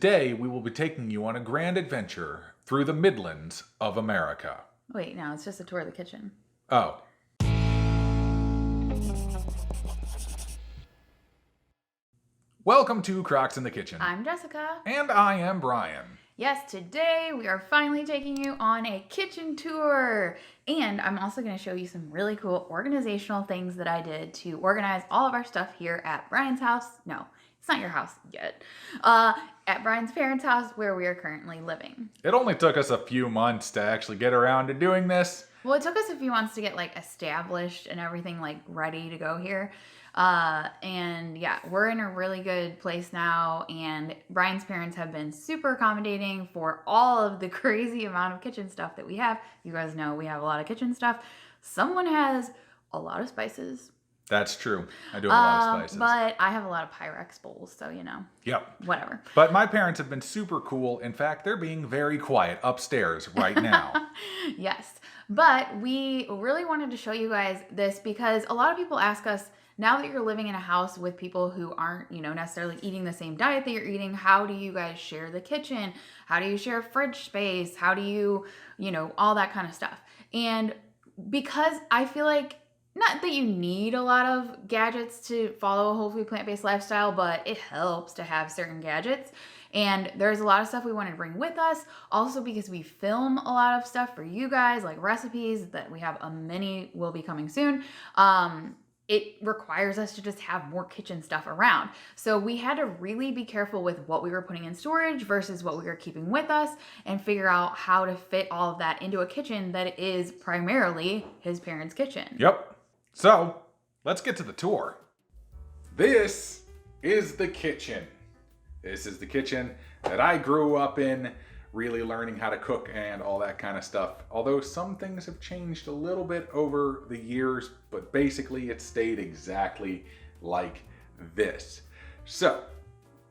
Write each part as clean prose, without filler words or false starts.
Today, we will be taking you on a grand adventure through the Midlands of America. Wait, no, it's just a tour of the kitchen. Oh. Welcome to Krocks in the Kitchen. I'm Jessica. And I am Brian. Yes, today we are finally taking you on a kitchen tour. And I'm also going to show you some really cool organizational things that I did to organize all of our stuff here at Brian's house. No, it's not your house yet. At Brian's parents' house where we are currently living. It only took us a few months to actually get around to doing this. Well, it took us a few months to get established and everything ready to go here. And yeah, we're in a really good place now, and Brian's parents have been super accommodating for all of the crazy amount of kitchen stuff that we have. You guys know we have a lot of kitchen stuff. Someone has a lot of spices. That's true. I do have a lot of spices. But I have a lot of Pyrex bowls, so Yep. Whatever. But my parents have been super cool. In fact, they're being very quiet upstairs right now. Yes. But we really wanted to show you guys this because a lot of people ask us, now that you're living in a house with people who aren't, necessarily eating the same diet that you're eating, how do you guys share the kitchen? How do you share fridge space? How do you, all that kind of stuff. And because I feel like, not that you need a lot of gadgets to follow a whole food plant-based lifestyle, but it helps to have certain gadgets. And there's a lot of stuff we wanted to bring with us. Also because we film a lot of stuff for you guys, like recipes that we have many will be coming soon. It requires us to just have more kitchen stuff around. So we had to really be careful with what we were putting in storage versus what we were keeping with us and figure out how to fit all of that into a kitchen that is primarily his parents' kitchen. Yep. So, let's get to the tour. This is the kitchen. This is the kitchen that I grew up in, really learning how to cook and all that kind of stuff. Although some things have changed a little bit over the years, but basically it stayed exactly like this. So,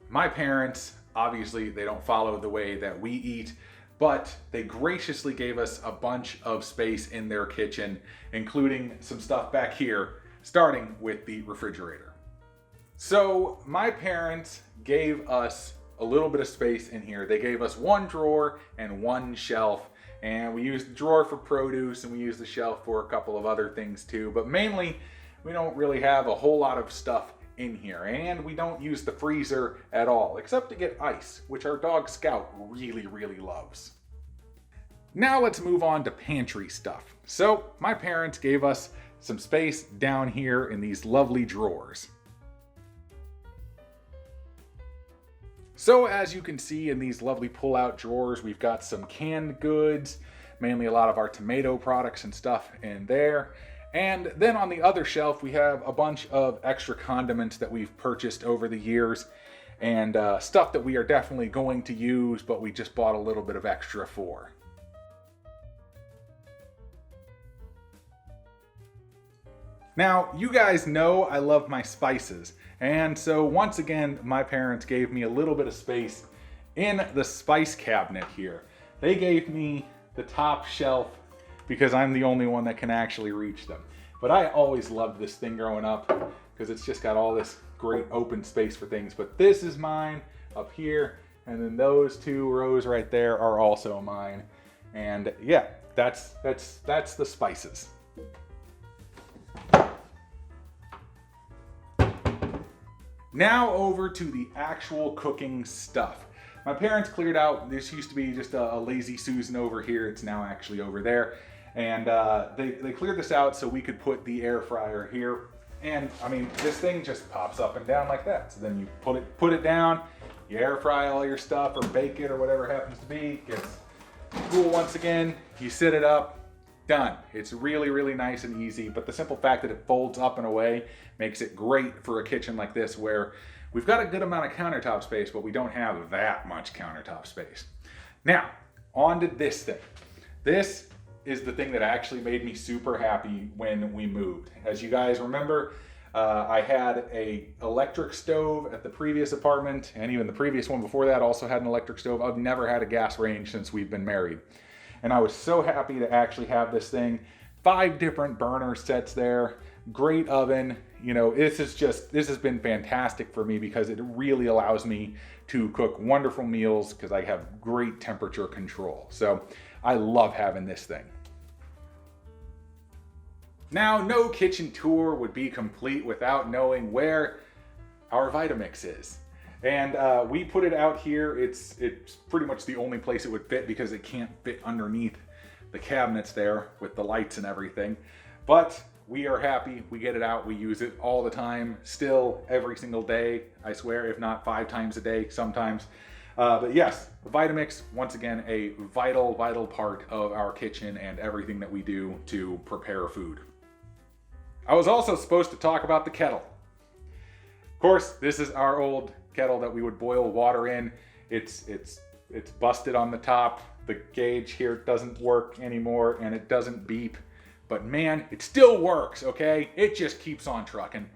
my parents, obviously they don't follow the way that we eat, but they graciously gave us a bunch of space in their kitchen, including some stuff back here, starting with the refrigerator. So my parents gave us a little bit of space in here. They gave us one drawer and one shelf, and we used the drawer for produce and we used the shelf for a couple of other things too, but mainly we don't really have a whole lot of stuff in here, and we don't use the freezer at all, except to get ice, which our dog Scout really loves. Now let's move on to pantry stuff. So my parents gave us some space down here in these lovely drawers. So as you can see in these lovely pull-out drawers, we've got some canned goods, mainly a lot of our tomato products and stuff in there. And then on the other shelf, we have a bunch of extra condiments that we've purchased over the years and stuff that we are definitely going to use, but we just bought a little bit of extra for. Now, you guys know I love my spices, and so once again, my parents gave me a little bit of space in the spice cabinet here. They gave me the top shelf because I'm the only one that can actually reach them. But I always loved this thing growing up because it's just got all this great open space for things. But this is mine up here, and then those two rows right there are also mine. And yeah, that's the spices. Now over to the actual cooking stuff. My parents cleared out, this used to be just a lazy Susan over here, it's now actually over there. And they cleared this out so we could put the air fryer here. And I mean, this thing just pops up and down like that. So then you put it down, you air fry all your stuff or bake it or whatever it happens to be, gets cool once again, you sit it up, done. It's really nice and easy, but the simple fact that it folds up and away makes it great for a kitchen like this where we've got a good amount of countertop space, but we don't have that much countertop space. Now, on to this thing. This is the thing that actually made me super happy when we moved. As you guys remember, I had an electric stove at the previous apartment, and even the previous one before that also had an electric stove. I've never had a gas range since we've been married. And I was so happy to actually have this thing. 5 different burner sets there, great oven. You know, this has been fantastic for me because it really allows me to cook wonderful meals because I have great temperature control. So I love having this thing. Now, no kitchen tour would be complete without knowing where our Vitamix is. And we put it out here. It's pretty much the only place it would fit because it can't fit underneath the cabinets there with the lights and everything. But we are happy. We get it out. We use it all the time, still every single day, I swear, if not 5 times a day sometimes. But yes, the Vitamix, once again, a vital part of our kitchen and everything that we do to prepare food. I was also supposed to talk about the kettle. Of course, this is our old kettle that we would boil water in. It's busted on the top. The gauge here doesn't work anymore and it doesn't beep. But man, it still works, okay? It just keeps on trucking.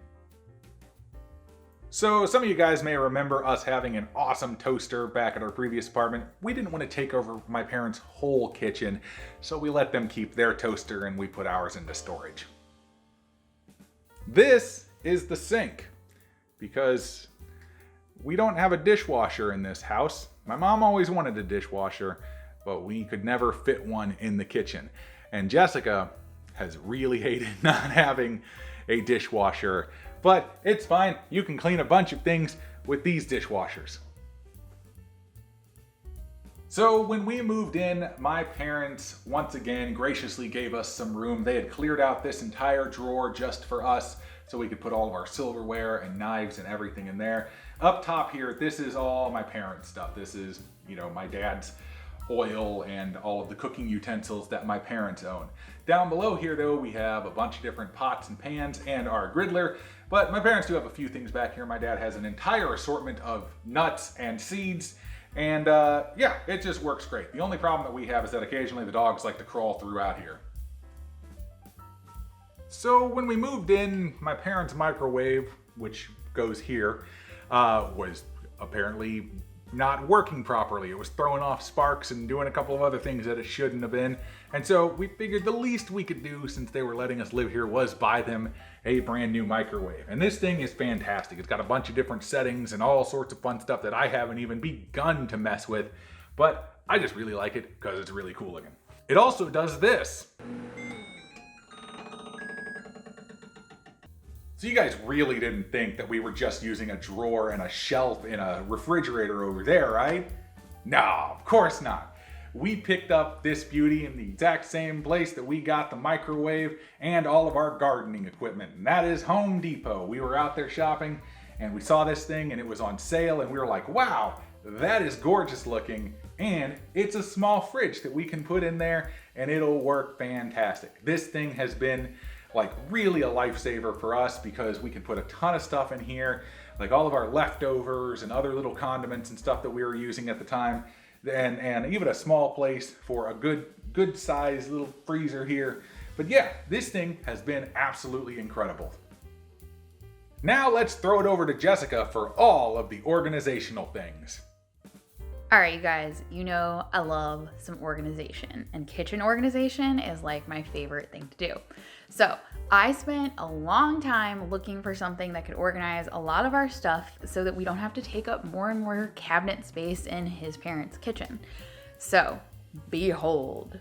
So some of you guys may remember us having an awesome toaster back at our previous apartment. We didn't want to take over my parents' whole kitchen, so we let them keep their toaster and we put ours into storage. This is the sink, because we don't have a dishwasher in this house. My mom always wanted a dishwasher, but we could never fit one in the kitchen. And Jessica has really hated not having a dishwasher, but it's fine. You can clean a bunch of things with these dishwashers. So when we moved in, my parents once again graciously gave us some room. They had cleared out this entire drawer just for us so we could put all of our silverware and knives and everything in there. Up top here, this is all my parents' stuff. This is, my dad's oil and all of the cooking utensils that my parents own. Down below here though, we have a bunch of different pots and pans and our griddler, but my parents do have a few things back here. My dad has an entire assortment of nuts and seeds, and yeah, it just works great. The only problem that we have is that occasionally the dogs like to crawl through out here. So when we moved in, my parents' microwave, which goes here, was apparently not working properly. It was throwing off sparks and doing a couple of other things that it shouldn't have been. And so we figured the least we could do, since they were letting us live here, was buy them a brand new microwave. And this thing is fantastic. It's got a bunch of different settings and all sorts of fun stuff that I haven't even begun to mess with, but I just really like it because it's really cool looking. It also does this. So you guys really didn't think that we were just using a drawer and a shelf in a refrigerator over there, right? No, of course not. We picked up this beauty in the exact same place that we got the microwave and all of our gardening equipment, and that is Home Depot. We were out there shopping and we saw this thing and it was on sale and we were like, wow, that is gorgeous looking, and it's a small fridge that we can put in there and it'll work fantastic. This thing has been like really a lifesaver for us because we can put a ton of stuff in here, like all of our leftovers and other little condiments and stuff that we were using at the time, and even a small place for a good size little freezer here. But yeah, this thing has been absolutely incredible. Now let's throw it over to Jessica for all of the organizational things. All right, you guys, I love some organization, and kitchen organization is like my favorite thing to do. So I spent a long time looking for something that could organize a lot of our stuff so that we don't have to take up more and more cabinet space in his parents' kitchen. So behold.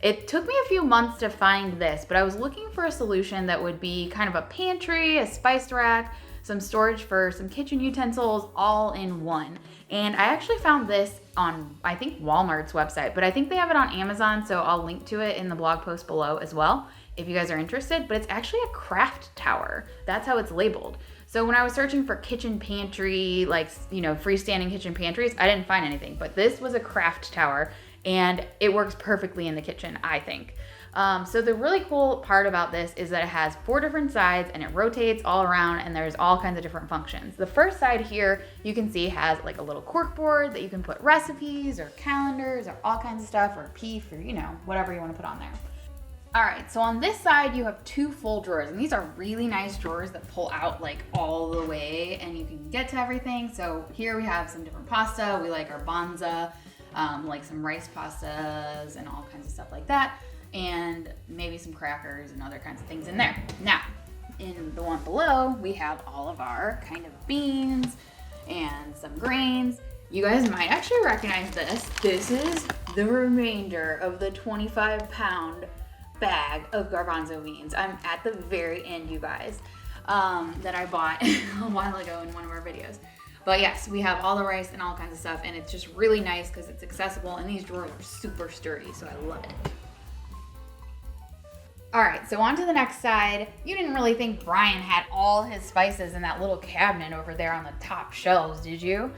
It took me a few months to find this, but I was looking for a solution that would be kind of a pantry, a spice rack, some storage for some kitchen utensils, all in one. And I actually found this on, I think, Walmart's website, but I think they have it on Amazon, so I'll link to it in the blog post below as well if you guys are interested. But it's actually a craft tower. That's how it's labeled. So when I was searching for kitchen pantry, freestanding kitchen pantries, I didn't find anything, but this was a craft tower. And it works perfectly in the kitchen, I think. So the really cool part about this is that it has 4 different sides and it rotates all around, and there's all kinds of different functions. The first side here, you can see, has like a little cork board that you can put recipes or calendars or all kinds of stuff, or PEEF, or whatever you want to put on there. All right, so on this side you have 2 full drawers, and these are really nice drawers that pull out like all the way and you can get to everything. So here we have some different pasta. We like our banza, like some rice pastas and all kinds of stuff like that, and maybe some crackers and other kinds of things in there. Now, in the one below, we have all of our kind of beans and some grains. You guys might actually recognize this. This is the remainder of the 25-pound bag of garbanzo beans. I'm at the very end, you guys, that I bought a while ago in one of our videos. But yes, we have all the rice and all kinds of stuff, and it's just really nice because it's accessible, and these drawers are super sturdy, so I love it. All right, so on to the next side. You didn't really think Brian had all his spices in that little cabinet over there on the top shelves, did you?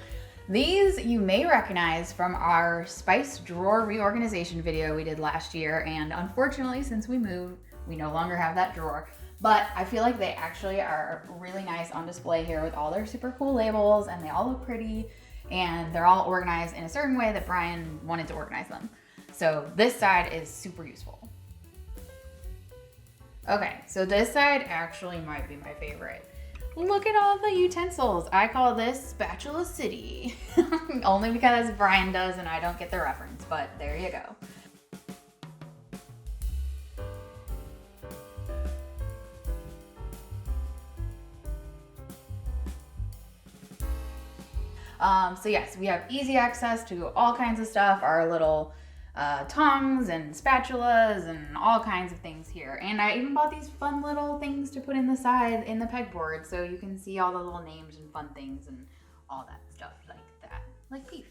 These you may recognize from our spice drawer reorganization video we did last year, and unfortunately, since we moved, we no longer have that drawer. But I feel like they actually are really nice on display here with all their super cool labels, and they all look pretty, and they're all organized in a certain way that Brian wanted to organize them. So this side is super useful. Okay, so this side actually might be my favorite. Look at all the utensils. I call this Spatula City. Only because Brian does and I don't get the reference, but there you go. So yes, we have easy access to all kinds of stuff, our little tongs and spatulas and all kinds of things here. And I even bought these fun little things to put in the side in the pegboard so you can see all the little names and fun things and all that stuff like that, like beef.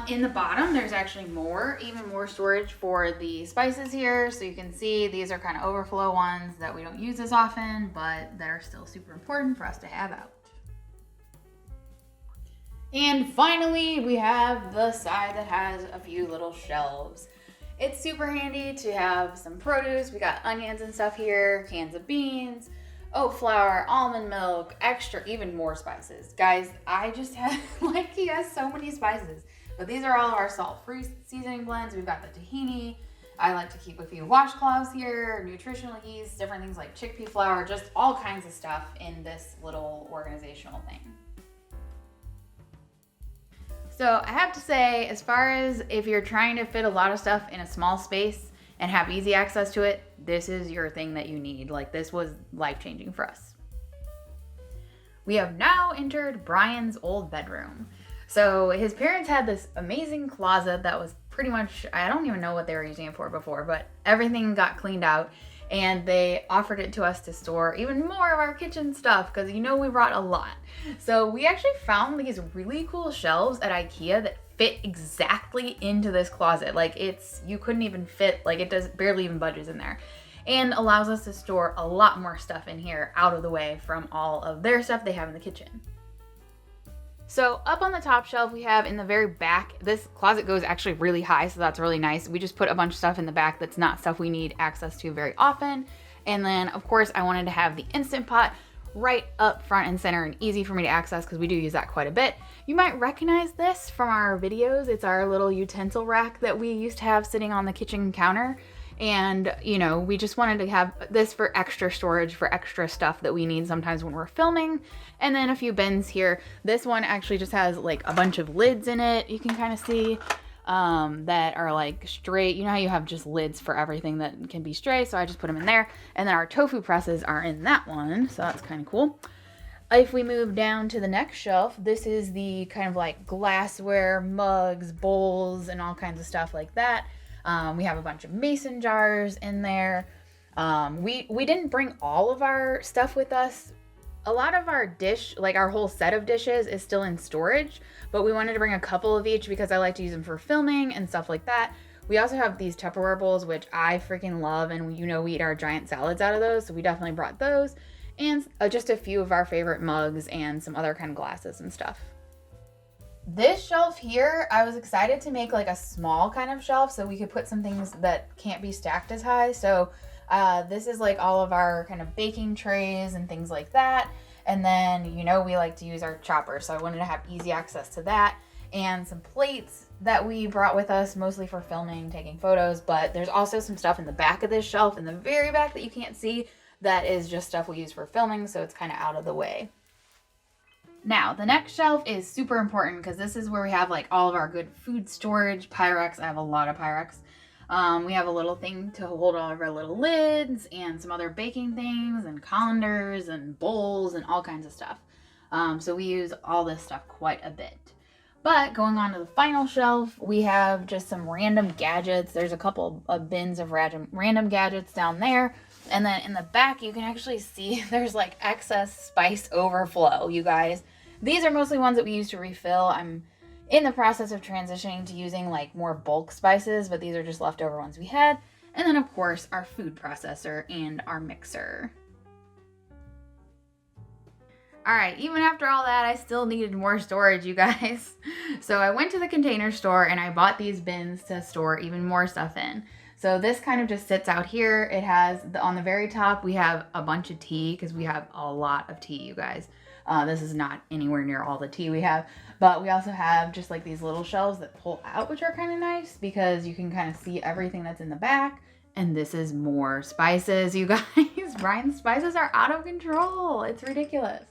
In the bottom, there's actually even more storage for the spices here. So you can see these are kind of overflow ones that we don't use as often, but that are still super important for us to have out. And finally, we have the side that has a few little shelves. It's super handy to have some produce. We got onions and stuff here, cans of beans, oat flour, almond milk, extra, even more spices. Guys, I just have, like, he has so many spices. But these are all of our salt-free seasoning blends. We've got the tahini. I like to keep a few washcloths here, nutritional yeast, different things like chickpea flour, just all kinds of stuff in this little organizational thing. So I have to say, as far as if you're trying to fit a lot of stuff in a small space and have easy access to it, this is your thing that you need. Like, this was life-changing for us. We have now entered Brian's old bedroom. So his parents had this amazing closet that was pretty much, I don't even know what they were using it for before, but everything got cleaned out. And they offered it to us to store even more of our kitchen stuff because, you know, we brought a lot. So we actually found these really cool shelves at IKEA that fit exactly into this closet. Like, you couldn't even fit, like, it does barely even budges in there, and allows us to store a lot more stuff in here out of the way from all of their stuff they have in the kitchen. So up on the top shelf, we have in the very back, this closet goes actually really high, so that's really nice. We just put a bunch of stuff in the back that's not stuff we need access to very often. And then, of course, I wanted to have the Instant Pot right up front and center and easy for me to access because we do use that quite a bit. You might recognize this from our videos. It's our little utensil rack that we used to have sitting on the kitchen counter. And, you know, we just wanted to have this for extra storage, for extra stuff that we need sometimes when we're filming. And then a few bins here. This one actually just has like a bunch of lids in it. You can kind of see that are like straight. You know how you have just lids for everything that can be straight. So I just put them in there. And then our tofu presses are in that one. So that's kind of cool. If we move down to the next shelf, this is the kind of like glassware, mugs, bowls, and all kinds of stuff like that. We have a bunch of mason jars in there. We didn't bring all of our stuff with us. A lot of our like our whole set of dishes is still in storage, but we wanted to bring a couple of each because I like to use them for filming and stuff like that. We also have these Tupperware bowls, which I freaking love, and you know we eat our giant salads out of those, so we definitely brought those. And just a few of our favorite mugs and some other kind of glasses and stuff. This shelf here, I was excited to make like a small kind of shelf so we could put some things that can't be stacked as high. So this is like all of our kind of baking trays and things like that. And then, you know, we like to use our chopper. So I wanted to have easy access to that. and some plates that we brought with us, mostly for filming, taking photos. But there's also some stuff in the back of this shelf, in the very back, that you can't see, that is just stuff we use for filming, so it's kind of out of the way. Now, the next shelf is super important because this is where we have like all of our good food storage. Pyrex, I have a lot of Pyrex. We have a little thing to hold all of our little lids and some other baking things and colanders and bowls and all kinds of stuff. So we use all this stuff quite a bit. But going on to the final shelf, we have just some random gadgets. There's a couple of bins of random gadgets down there. And then in the back, you can actually see there's like excess spice overflow, you guys. These are mostly ones that we use to refill. I'm in the process of transitioning to using like more bulk spices, but these are just leftover ones we had. And then of course, our food processor and our mixer. All right, even after all that, I still needed more storage, you guys. So I went to the Container Store and I bought these bins to store even more stuff in. So this kind of just sits out here. It has, on the very top, we have a bunch of tea because we have a lot of tea, you guys. This is not anywhere near all the tea we have, but we also have just like these little shelves that pull out, which are kind of nice because you can kind of see everything that's in the back. And this is more spices, you guys. Brian's spices are out of control. It's ridiculous.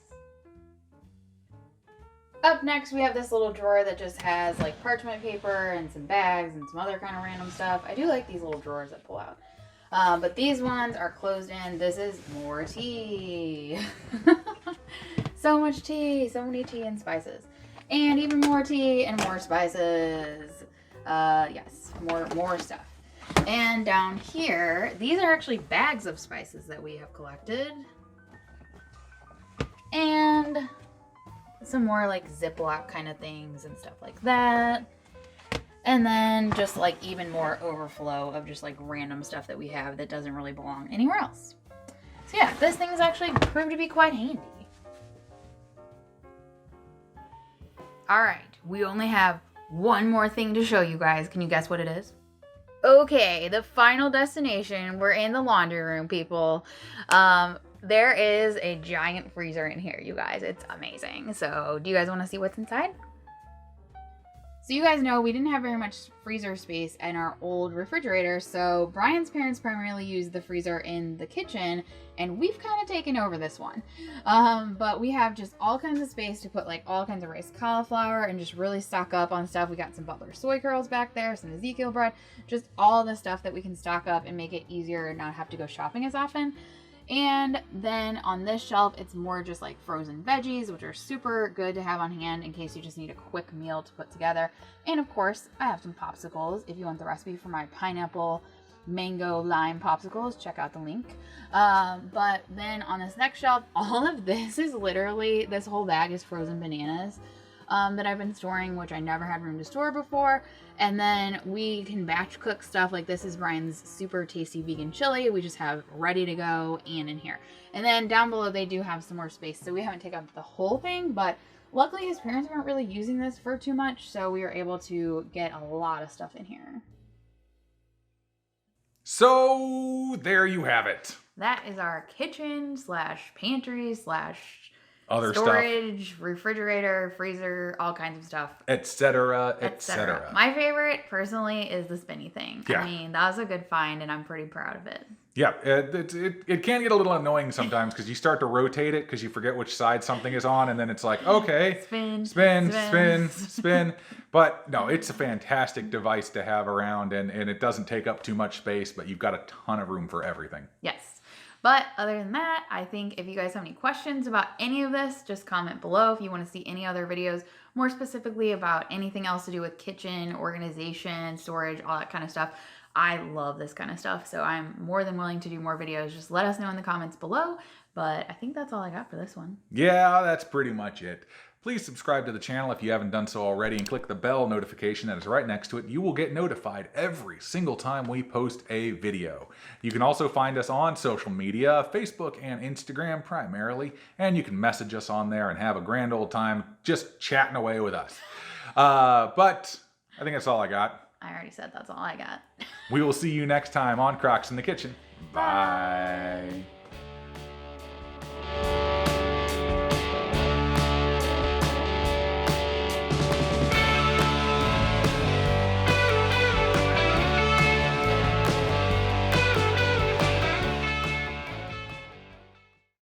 Up next, we have this little drawer that just has like parchment paper and some bags and some other kind of random stuff. I do like these little drawers that pull out. But these ones are closed in. This is more tea. So much tea, so many tea and spices. And even more tea and more spices. Yes, more stuff. And down here, these are actually bags of spices that we have collected. And some more like Ziploc kind of things and stuff like that. And then just like even more overflow of just like random stuff that we have that doesn't really belong anywhere else. So yeah, this thing's actually proved to be quite handy. All right, we only have one more thing to show you guys. Can you guess what it is? Okay, the final destination. We're in the laundry room, people. There is a giant freezer in here, you guys. It's amazing. So do you guys want to see what's inside? So you guys know we didn't have very much freezer space in our old refrigerator. So Brian's parents primarily use the freezer in the kitchen, and we've kind of taken over this one. But we have just all kinds of space to put like all kinds of rice cauliflower and just really stock up on stuff. We got some Butler soy curls back there, some Ezekiel bread, just all the stuff that we can stock up and make it easier and not have to go shopping as often. And then on this shelf, it's more just like frozen veggies, which are super good to have on hand in case you just need a quick meal to put together. And of course, I have some popsicles. If you want the recipe for my pineapple, mango, lime popsicles, check out the link. But then on this next shelf, all of this is literally, this whole bag is frozen bananas that I've been storing, which I never had room to store before. And then we can batch cook stuff. Like this is Brian's super tasty vegan chili. We just have ready to go and in here. And then down below, they do have some more space. So we haven't taken up the whole thing, but luckily his parents weren't really using this for too much. So we were able to get a lot of stuff in here. So there you have it. That is our kitchen slash pantry slash Other storage, stuff, refrigerator, freezer, all kinds of stuff, etc., etc. My favorite, personally, is the spinny thing. Yeah. I mean, that was a good find, and I'm pretty proud of it. Yeah, it can get a little annoying sometimes because you start to rotate it because you forget which side something is on, and then it's like, okay, spin. But no, it's a fantastic device to have around, and it doesn't take up too much space, but you've got a ton of room for everything. Yes. But other than that, I think if you guys have any questions about any of this, just comment below. If you want to see any other videos, more specifically about anything else to do with kitchen, organization, storage, all that kind of stuff. I love this kind of stuff, so I'm more than willing to do more videos. Just let us know in the comments below. But I think that's all I got for this one. Yeah, that's pretty much it. Please subscribe to the channel if you haven't done so already and click the bell notification that is right next to it. You will get notified every single time we post a video. You can also find us on social media, Facebook and Instagram primarily, and you can message us on there and have a grand old time just chatting away with us. But I think that's all I got. I already said that's all I got. We will see you next time on Krocks in the Kitchen. Bye.